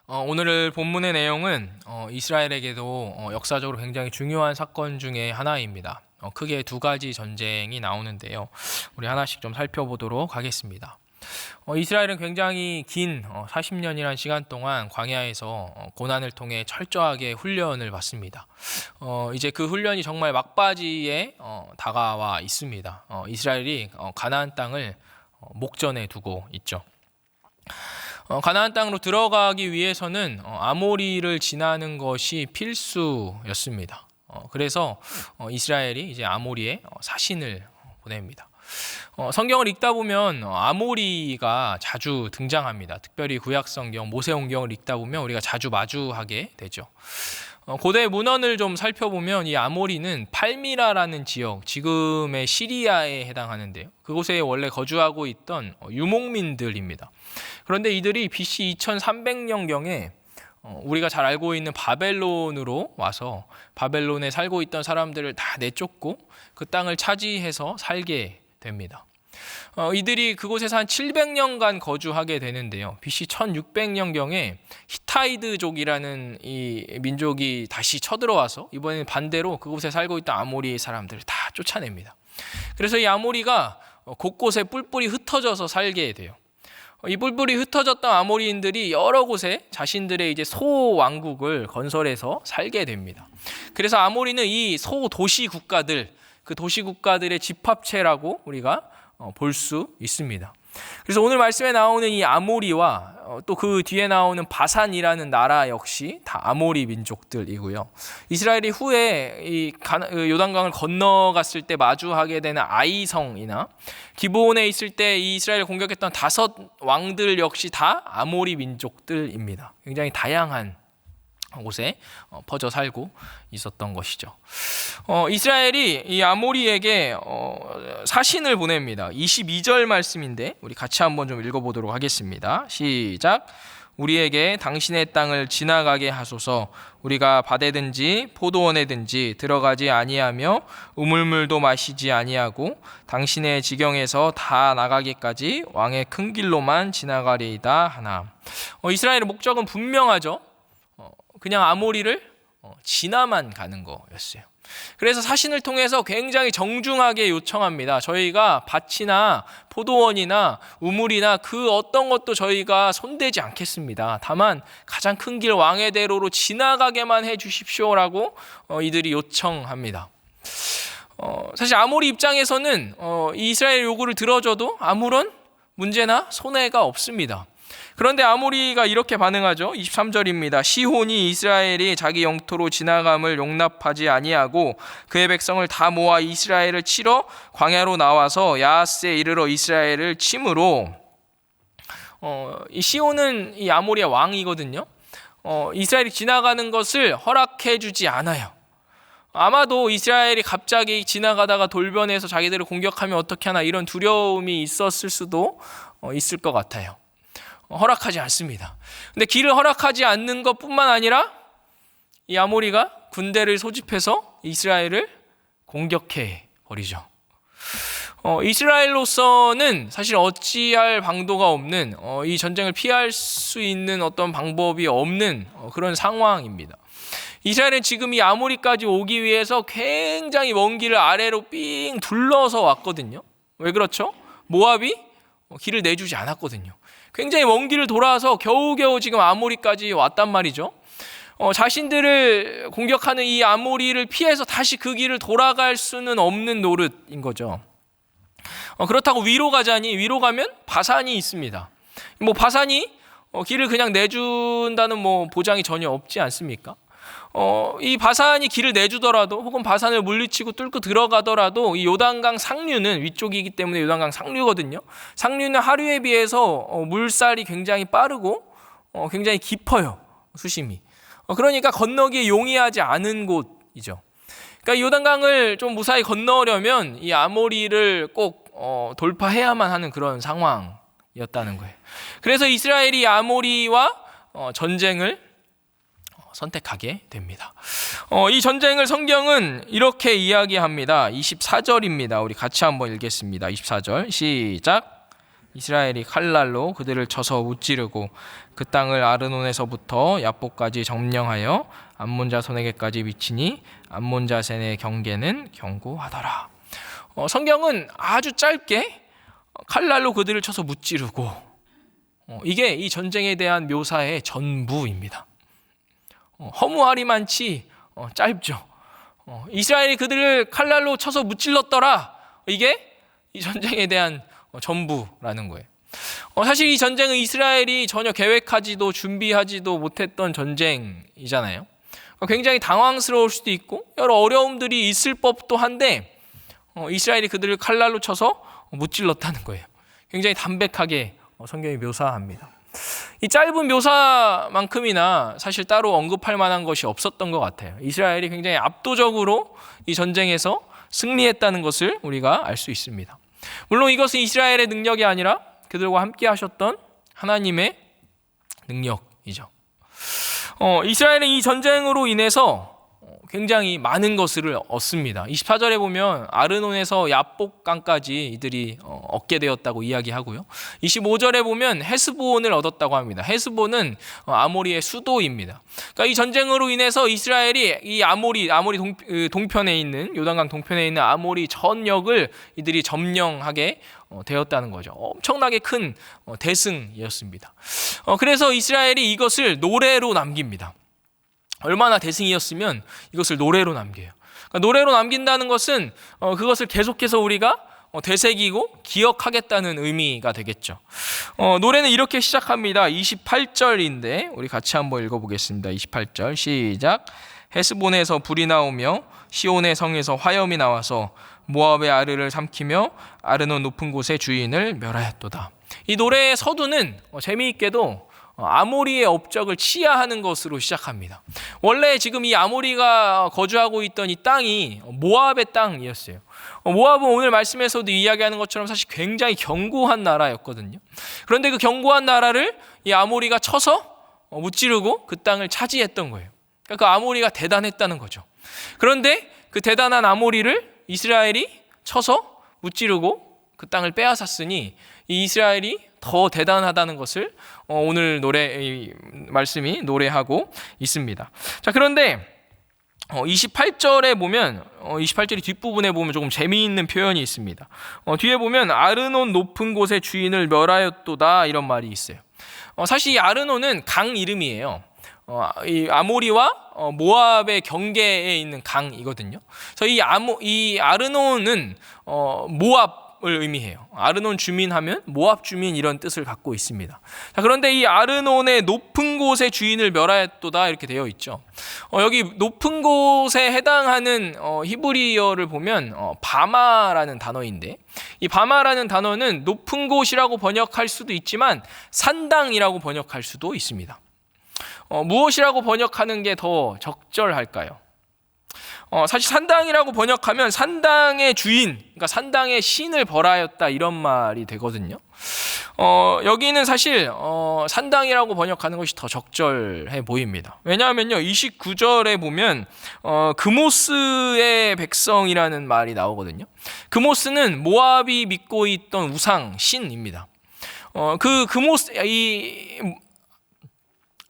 오늘 본문의 내용은 이스라엘에게도 역사적으로 굉장히 중요한 사건 중에 하나입니다. 크게 두 가지 전쟁이 나오는데요. 우리 하나씩 좀 살펴보도록 하겠습니다. 이스라엘은 굉장히 긴 40년이라는 시간 동안 광야에서 고난을 통해 철저하게 훈련을 받습니다. 이제 그 훈련이 정말 막바지에 다가와 있습니다. 이스라엘이 가나안 땅을 목전에 두고 있죠. 가나안 땅으로 들어가기 위해서는 아모리를 지나는 것이 필수였습니다. 그래서 이스라엘이 이제 아모리에 사신을 보냅니다. 성경을 읽다 보면 아모리가 자주 등장합니다. 특별히 구약성경, 모세오경을 읽다 보면 우리가 자주 마주하게 되죠. 고대 문헌을 좀 살펴보면 이 아모리는 팔미라라는 지역, 지금의 시리아에 해당하는데요. 그곳에 원래 거주하고 있던 유목민들입니다. 그런데 이들이 BC 2300년경에 우리가 잘 알고 있는 바벨론으로 와서 바벨론에 살고 있던 사람들을 다 내쫓고 그 땅을 차지해서 살게 됩니다. 이들이 그곳에서 한 700년간 거주하게 되는데요. BC 1600년경에 히타이드족이라는 이 민족이 다시 쳐들어와서 이번에는 반대로 그곳에 살고 있던 아모리 사람들을 다 쫓아냅니다. 그래서 이 아모리가 곳곳에 뿔뿔이 흩어져서 살게 돼요. 이 뿔뿔이 흩어졌던 아모리인들이 여러 곳에 자신들의 이제 소왕국을 건설해서 살게 됩니다. 그래서 아모리는 이 소도시 국가들, 그 도시 국가들의 집합체라고 우리가 볼 수 있습니다. 그래서 오늘 말씀에 나오는 이 아모리와 또 그 뒤에 나오는 바산이라는 나라 역시 다 아모리 민족들이고요. 이스라엘이 후에 이 요단강을 건너갔을 때 마주하게 되는 아이성이나 기브온에 있을 때 이 이스라엘을 공격했던 5 왕들 역시 다 아모리 민족들입니다. 굉장히 다양한 곳에 퍼져 살고 있었던 것이죠. 이스라엘이 이 아모리에게 사신을 보냅니다. 22절 말씀인데 우리 같이 한번 좀 읽어보도록 하겠습니다. 시작. 우리에게 당신의 땅을 지나가게 하소서. 우리가 밭에든지 포도원에든지 들어가지 아니하며 우물물도 마시지 아니하고 당신의 지경에서 다 나가기까지 왕의 큰 길로만 지나가리이다 하나. 이스라엘의 목적은 분명하죠. 그냥 아모리를 지나만 가는 거였어요. 그래서 사신을 통해서 굉장히 정중하게 요청합니다. 저희가 밭이나 포도원이나 우물이나 그 어떤 것도 저희가 손대지 않겠습니다. 다만 가장 큰 길 왕의 대로로 지나가게만 해 주십시오라고 이들이 요청합니다. 사실 아모리 입장에서는 이스라엘 요구를 들어줘도 아무런 문제나 손해가 없습니다. 그런데 아모리가 이렇게 반응하죠. 23절입니다. 시혼이 이스라엘이 자기 영토로 지나감을 용납하지 아니하고 그의 백성을 다 모아 이스라엘을 치러 광야로 나와서 야하스에 이르러 이스라엘을 침으로, 이 시혼은 이 아모리의 왕이거든요. 이스라엘이 지나가는 것을 허락해 주지 않아요. 아마도 이스라엘이 갑자기 지나가다가 돌변해서 자기들을 공격하면 어떻게 하나 이런 두려움이 있었을 수도 있을 것 같아요. 허락하지 않습니다. 근데 길을 허락하지 않는 것뿐만 아니라 이 아모리가 군대를 소집해서 이스라엘을 공격해 버리죠. 이스라엘로서는 사실 어찌할 방도가 없는, 이 전쟁을 피할 수 있는 어떤 방법이 없는 그런 상황입니다. 이스라엘은 지금 이 아모리까지 오기 위해서 굉장히 먼 길을 아래로 삥 둘러서 왔거든요. 왜 그렇죠? 모압이 길을 내주지 않았거든요. 굉장히 먼 길을 돌아서 겨우겨우 지금 아모리까지 왔단 말이죠. 자신들을 공격하는 이 아모리를 피해서 다시 그 길을 돌아갈 수는 없는 노릇인 거죠. 그렇다고 위로 가자니, 위로 가면 바산이 있습니다. 바산이 길을 그냥 내준다는 보장이 전혀 없지 않습니까? 이 바산이 길을 내주더라도 혹은 바산을 물리치고 뚫고 들어가더라도 이 요단강 상류는 위쪽이기 때문에 요단강 상류거든요. 상류는 하류에 비해서 물살이 굉장히 빠르고 굉장히 깊어요. 수심이. 그러니까 건너기에 용이하지 않은 곳이죠. 그러니까 요단강을 좀 무사히 건너려면 이 아모리를 꼭 돌파해야만 하는 그런 상황이었다는 거예요. 그래서 이스라엘이 아모리와 전쟁을 선택하게 됩니다. 이 전쟁을 성경은 이렇게 이야기합니다. 24절입니다. 우리 같이 한번 읽겠습니다. 24절 시작. 이스라엘이 칼날로 그들을 쳐서 무찌르고 그 땅을 아르논에서부터 야복까지 점령하여 암몬 자손에게까지 미치니 암몬 자손의 경계는 견고하더라. 성경은 아주 짧게 칼날로 그들을 쳐서 무찌르고, 이게 이 전쟁에 대한 묘사의 전부입니다. 허무하리만치 짧죠. 이스라엘이 그들을 칼날로 쳐서 무찔렀더라. 이게 이 전쟁에 대한 전부라는 거예요. 사실 이 전쟁은 이스라엘이 전혀 계획하지도 준비하지도 못했던 전쟁이잖아요. 굉장히 당황스러울 수도 있고 여러 어려움들이 있을 법도 한데 이스라엘이 그들을 칼날로 쳐서 무찔렀다는 거예요. 굉장히 담백하게 성경이 묘사합니다. 이 짧은 묘사만큼이나 사실 따로 언급할 만한 것이 없었던 것 같아요. 이스라엘이 굉장히 압도적으로 이 전쟁에서 승리했다는 것을 우리가 알 수 있습니다. 물론 이것은 이스라엘의 능력이 아니라 그들과 함께 하셨던 하나님의 능력이죠. 이스라엘은 이 전쟁으로 인해서 굉장히 많은 것을 얻습니다. 24절에 보면 아르논에서 야복강까지 이들이 얻게 되었다고 이야기하고요. 25절에 보면 헤스본을 얻었다고 합니다. 헤스본은 아모리의 수도입니다. 그러니까 이 전쟁으로 인해서 이스라엘이 이 아모리 동편에 있는 요단강 동편에 있는 아모리 전역을 이들이 점령하게 되었다는 거죠. 엄청나게 큰 대승이었습니다. 그래서 이스라엘이 이것을 노래로 남깁니다. 얼마나 대승이었으면 이것을 노래로 남겨요. 그러니까 노래로 남긴다는 것은 그것을 계속해서 우리가 되새기고 기억하겠다는 의미가 되겠죠. 노래는 이렇게 시작합니다. 28절인데 우리 같이 한번 읽어보겠습니다. 28절 시작. 헤스본에서 불이 나오며 시온의 성에서 화염이 나와서 모압의 아르를 삼키며 아르논 높은 곳의 주인을 멸하였도다. 이 노래의 서두는 재미있게도 아모리의 업적을 치하하는 것으로 시작합니다. 원래 지금 이 아모리가 거주하고 있던 이 땅이 모압의 땅이었어요. 모압은 오늘 말씀에서도 이야기하는 것처럼 사실 굉장히 견고한 나라였거든요. 그런데 그 견고한 나라를 이 아모리가 쳐서 무찌르고 그 땅을 차지했던 거예요. 그러니까 그 아모리가 대단했다는 거죠. 그런데 그 대단한 아모리를 이스라엘이 쳐서 무찌르고 그 땅을 빼앗았으니 이 이스라엘이 더 대단하다는 것을 오늘 말씀이 노래하고 있습니다. 자, 그런데 28절에 보면 28절이 뒷부분에 보면 조금 재미있는 표현이 있습니다. 뒤에 보면 아르논 높은 곳의 주인을 멸하였도다 이런 말이 있어요. 사실 이 아르논은 강 이름이에요. 이 아모리와 모압의 경계에 있는 강이거든요. 그래서 이 아르논은 모압을 의미해요. 아르논 주민 하면 모압 주민 이런 뜻을 갖고 있습니다. 자, 그런데 이 아르논의 높은 곳의 주인을 멸하였도다 이렇게 되어 있죠. 여기 높은 곳에 해당하는 히브리어를 보면 바마라는 단어인데 이 바마라는 단어는 높은 곳이라고 번역할 수도 있지만 산당이라고 번역할 수도 있습니다. 무엇이라고 번역하는 게 더 적절할까요? 사실 산당이라고 번역하면 산당의 주인, 그러니까 산당의 신을 벌하였다 이런 말이 되거든요. 여기는 사실 산당이라고 번역하는 것이 더 적절해 보입니다. 왜냐하면요, 29절에 보면 그모스의 백성이라는 말이 나오거든요. 그모스는 모압이 믿고 있던 우상 신입니다.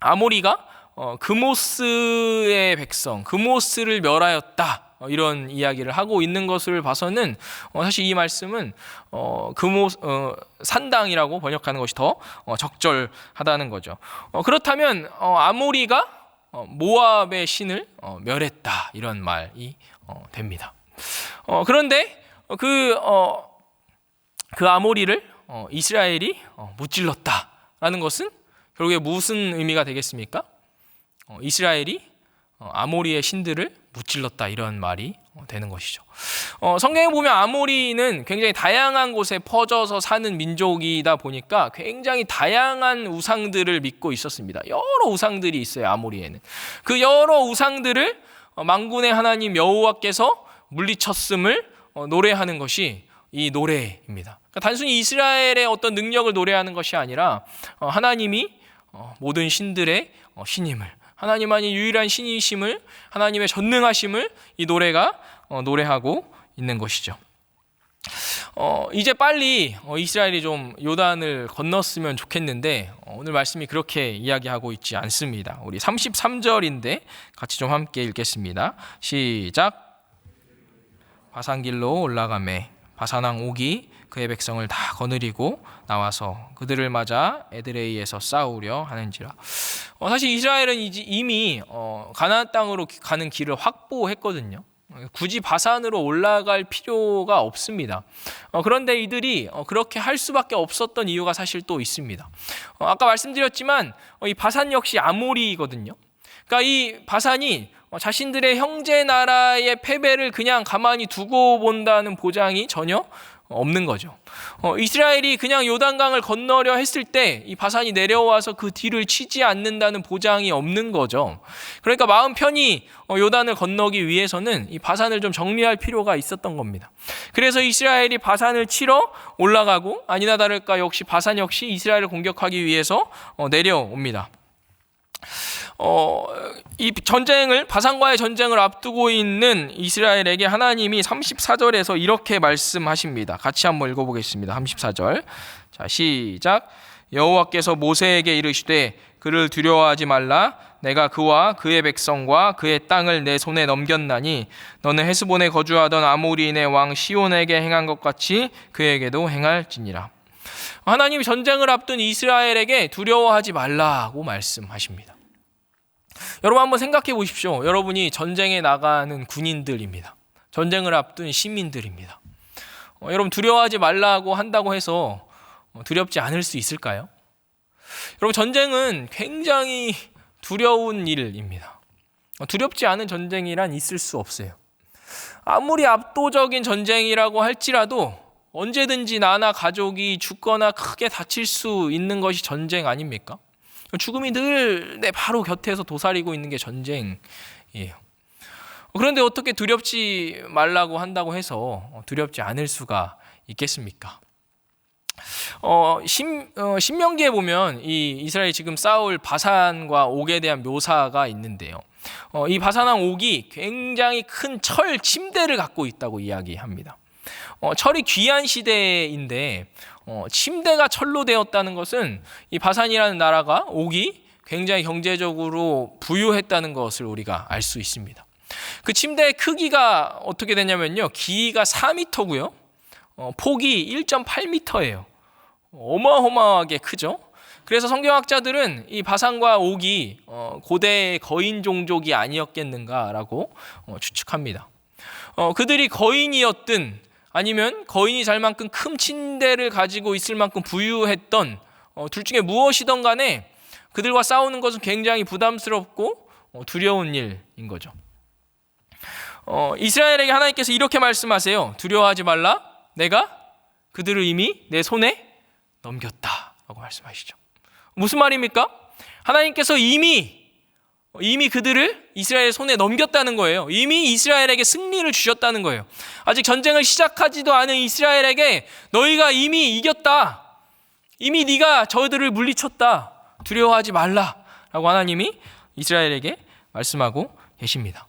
아모리가 그모스의 백성, 그모스를 멸하였다 이런 이야기를 하고 있는 것을 봐서는 사실 이 말씀은 산당이라고 번역하는 것이 더 적절하다는 거죠. 그렇다면 아모리가 모압의 신을 멸했다 이런 말이 됩니다. 그런데 그 아모리를 이스라엘이 무찔렀다라는 것은 결국에 무슨 의미가 되겠습니까? 이스라엘이 아모리의 신들을 무찔렀다 이런 말이 되는 것이죠. 성경에 보면 아모리는 굉장히 다양한 곳에 퍼져서 사는 민족이다 보니까 굉장히 다양한 우상들을 믿고 있었습니다. 여러 우상들이 있어요. 아모리에는 그 여러 우상들을 만군의 하나님 여호와께서 물리쳤음을 노래하는 것이 이 노래입니다. 그러니까 단순히 이스라엘의 어떤 능력을 노래하는 것이 아니라 하나님이 모든 신들의 신임을, 하나님만이 유일한 신이심을, 하나님의 전능하심을 이 노래가 노래하고 있는 것이죠. 이제 빨리 이스라엘이 좀 요단을 건넜으면 좋겠는데 오늘 말씀이 그렇게 이야기하고 있지 않습니다. 우리 33절인데 같이 좀 함께 읽겠습니다. 시작. 바산길로 올라가매 바산왕 옥이 그의 백성을 다 거느리고 나와서 그들을 맞아 에드레이에서 싸우려 하는지라. 사실 이스라엘은 이미 가나안 땅으로 가는 길을 확보했거든요. 굳이 바산으로 올라갈 필요가 없습니다. 그런데 이들이 그렇게 할 수밖에 없었던 이유가 사실 또 있습니다. 아까 말씀드렸지만 이 바산 역시 아모리거든요. 그러니까 이 바산이 자신들의 형제 나라의 패배를 그냥 가만히 두고 본다는 보장이 전혀 없는 거죠. 이스라엘이 그냥 요단강을 건너려 했을 때 이 바산이 내려와서 그 뒤를 치지 않는다는 보장이 없는 거죠. 그러니까 마음 편히 요단을 건너기 위해서는 이 바산을 좀 정리할 필요가 있었던 겁니다. 그래서 이스라엘이 바산을 치러 올라가고 아니나 다를까 역시 바산 역시 이스라엘을 공격하기 위해서 내려옵니다. 이 바산과의 전쟁을 앞두고 있는 이스라엘에게 하나님이 34절에서 이렇게 말씀하십니다. 같이 한번 읽어보겠습니다. 34절. 자, 시작. 여호와께서 모세에게 이르시되 그를 두려워하지 말라. 내가 그와 그의 백성과 그의 땅을 내 손에 넘겼나니 너는 헤스본에 거주하던 아모리인의 왕 시온에게 행한 것 같이 그에게도 행할지니라. 하나님이 전쟁을 앞둔 이스라엘에게 두려워하지 말라고 말씀하십니다. 여러분 한번 생각해 보십시오. 여러분이 전쟁에 나가는 군인들입니다. 전쟁을 앞둔 시민들입니다. 여러분 두려워하지 말라고 한다고 해서 두렵지 않을 수 있을까요? 여러분 전쟁은 굉장히 두려운 일입니다. 두렵지 않은 전쟁이란 있을 수 없어요. 아무리 압도적인 전쟁이라고 할지라도 언제든지 나나 가족이 죽거나 크게 다칠 수 있는 것이 전쟁 아닙니까? 죽음이 늘 내 바로 곁에서 도사리고 있는 게 전쟁이에요. 그런데 어떻게 두렵지 말라고 한다고 해서 두렵지 않을 수가 있겠습니까? 신명기에 보면 이 이스라엘이 지금 싸울 바산과 옥에 대한 묘사가 있는데요. 이 바산왕 옥이 굉장히 큰 철 침대를 갖고 있다고 이야기합니다. 철이 귀한 시대인데 침대가 철로 되었다는 것은 이 바산이라는 나라가 옥이 굉장히 경제적으로 부유했다는 것을 우리가 알 수 있습니다. 그 침대의 크기가 어떻게 되냐면요, 길이가 4m고요, 폭이 1.8m예요. 어마어마하게 크죠. 그래서 성경학자들은 이 바산과 옥이 고대의 거인 종족이 아니었겠는가라고 추측합니다. 그들이 거인이었든 아니면 거인이 잘 만큼 큰 침대를 가지고 있을 만큼 부유했던 둘 중에 무엇이든 간에 그들과 싸우는 것은 굉장히 부담스럽고 두려운 일인 거죠. 이스라엘에게 하나님께서 이렇게 말씀하세요. 두려워하지 말라. 내가 그들을 이미 내 손에 넘겼다라고 말씀하시죠. 무슨 말입니까? 하나님께서 이미 그들을 이스라엘 손에 넘겼다는 거예요. 이미 이스라엘에게 승리를 주셨다는 거예요. 아직 전쟁을 시작하지도 않은 이스라엘에게 너희가 이미 이겼다. 이미 네가 저들을 물리쳤다. 두려워하지 말라라고 하나님이 이스라엘에게 말씀하고 계십니다.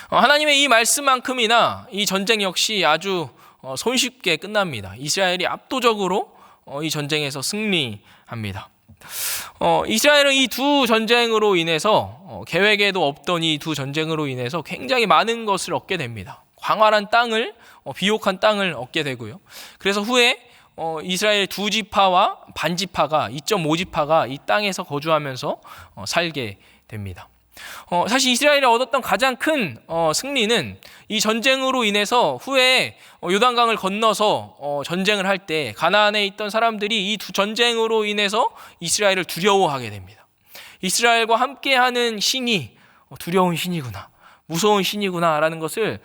하나님의 이 말씀만큼이나 이 전쟁 역시 아주 손쉽게 끝납니다. 이스라엘이 압도적으로 이 전쟁에서 승리합니다. 이스라엘은 이 두 전쟁으로 인해서 계획에도 없던 이 두 전쟁으로 인해서 굉장히 많은 것을 얻게 됩니다. 광활한 땅을, 비옥한 땅을 얻게 되고요. 그래서 후에 이스라엘 두 지파와 반지파가 2.5지파가 이 땅에서 거주하면서 살게 됩니다. 사실 이스라엘이 얻었던 가장 큰 승리는 이 전쟁으로 인해서 후에 요단강을 건너서 전쟁을 할 때 가나안에 있던 사람들이 이 두 전쟁으로 인해서 이스라엘을 두려워하게 됩니다. 이스라엘과 함께하는 신이 두려운 신이구나, 무서운 신이구나 라는 것을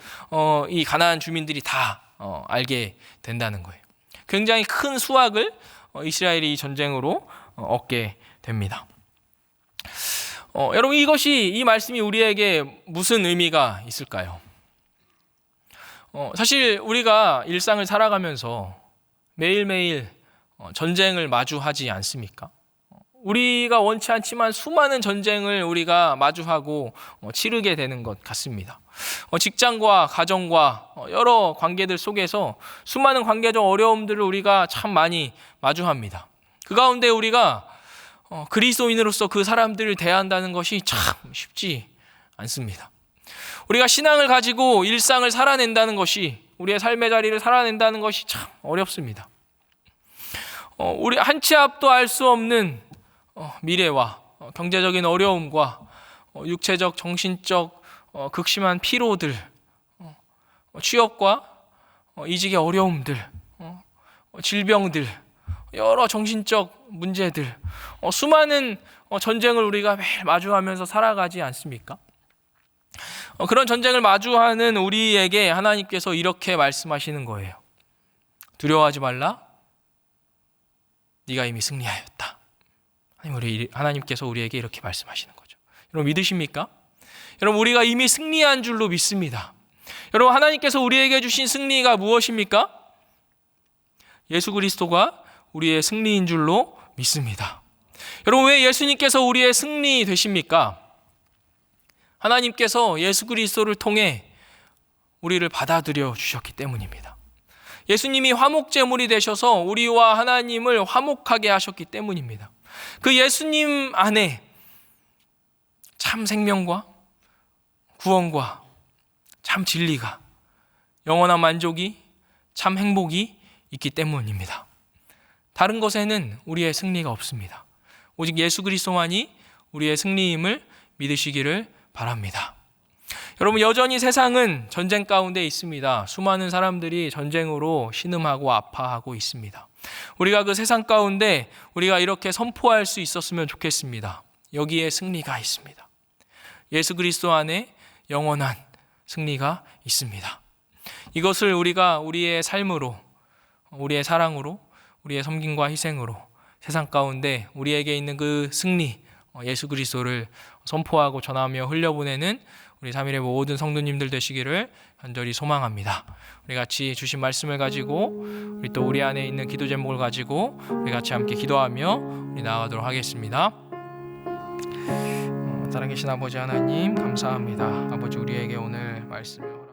이 가나안 주민들이 다 알게 된다는 거예요. 굉장히 큰 수확을 이스라엘이 이 전쟁으로 얻게 됩니다. 여러분 이 말씀이 우리에게 무슨 의미가 있을까요? 사실 우리가 일상을 살아가면서 매일매일 전쟁을 마주하지 않습니까? 우리가 원치 않지만 수많은 전쟁을 우리가 마주하고 치르게 되는 것 같습니다. 직장과 가정과 여러 관계들 속에서 수많은 관계적 어려움들을 우리가 참 많이 마주합니다. 그 가운데 우리가 그리스도인으로서 그 사람들을 대한다는 것이 참 쉽지 않습니다. 우리가 신앙을 가지고 일상을 살아낸다는 것이, 우리의 삶의 자리를 살아낸다는 것이 참 어렵습니다. 우리 한 치 앞도 알 수 없는 미래와 경제적인 어려움과 육체적, 정신적 극심한 피로들, 취업과 이직의 어려움들, 질병들, 여러 정신적 문제들, 수많은 전쟁을 우리가 매일 마주하면서 살아가지 않습니까? 그런 전쟁을 마주하는 우리에게 하나님께서 이렇게 말씀하시는 거예요. 두려워하지 말라. 네가 이미 승리하였다. 하나님께서 우리에게 이렇게 말씀하시는 거죠. 여러분 믿으십니까? 여러분 우리가 이미 승리한 줄로 믿습니다. 여러분 하나님께서 우리에게 주신 승리가 무엇입니까? 예수 그리스도가 우리의 승리인 줄로 믿습니다. 여러분 왜 예수님께서 우리의 승리 되십니까? 하나님께서 예수 그리스도를 통해 우리를 받아들여 주셨기 때문입니다. 예수님이 화목제물이 되셔서 우리와 하나님을 화목하게 하셨기 때문입니다. 그 예수님 안에 참 생명과 구원과 참 진리가, 영원한 만족이, 참 행복이 있기 때문입니다. 다른 것에는 우리의 승리가 없습니다. 오직 예수 그리스도만이 우리의 승리임을 믿으시기를 바랍니다. 여러분 여전히 세상은 전쟁 가운데 있습니다. 수많은 사람들이 전쟁으로 신음하고 아파하고 있습니다. 우리가 그 세상 가운데 우리가 이렇게 선포할 수 있었으면 좋겠습니다. 여기에 승리가 있습니다. 예수 그리스도 안에 영원한 승리가 있습니다. 이것을 우리가 우리의 삶으로, 우리의 사랑으로, 우리의 섬김과 희생으로 세상 가운데 우리에게 있는 그 승리, 예수 그리스도를 선포하고 전하며 흘려보내는 우리 3일의 모든 성도님들 되시기를 간절히 소망합니다. 우리 같이 주신 말씀을 가지고 우리 또 우리 안에 있는 기도 제목을 가지고 우리 같이 함께 기도하며 우리 나아가도록 하겠습니다. 살아계신 아버지 하나님 감사합니다. 아버지 우리에게 오늘 말씀을